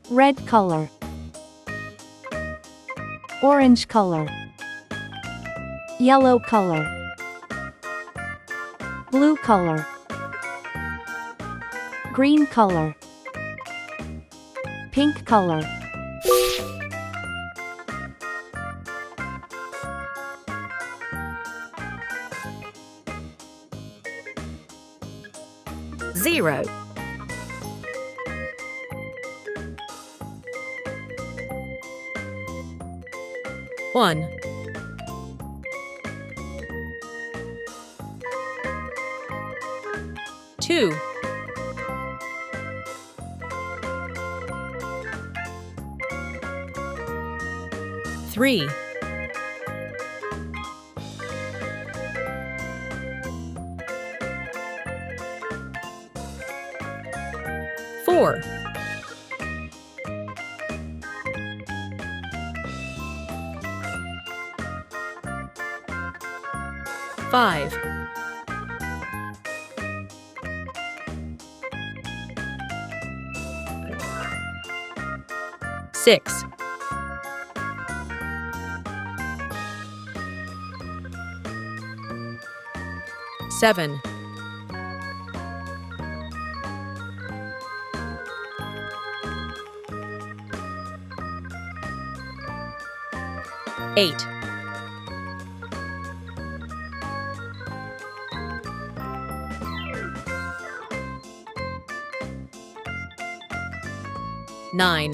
Red color. Orange color. Yellow color. Blue color. Green color. Pink color. Zero. 1. 2. 3. 4. 5. 6. 7. 8. 9.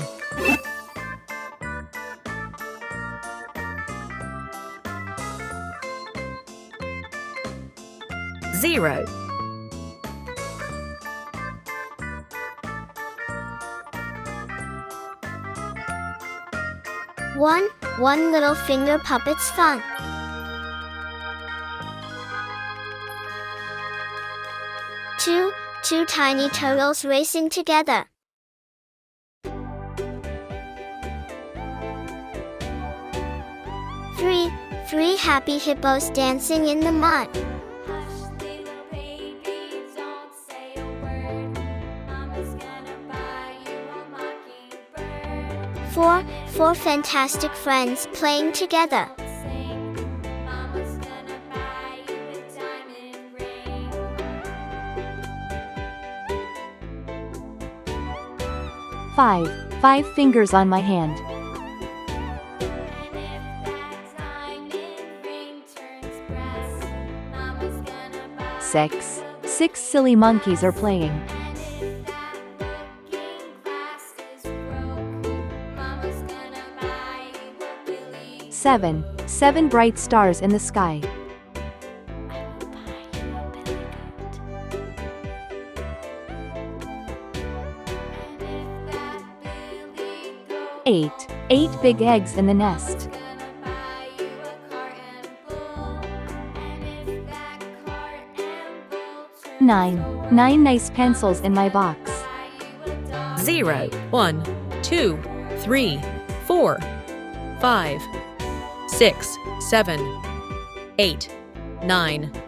0. 1 little finger puppet's fun. 2 tiny turtles racing together. 3 happy hippos dancing in the mud. 4 fantastic friends playing together. 5 fingers on my hand. 6 silly monkeys are playing. 7 bright stars in the sky. 8 big eggs in the nest. 9 nice pencils in my box. 0. 1, 2, 3, 4, 5, 6, 7, 8, 9.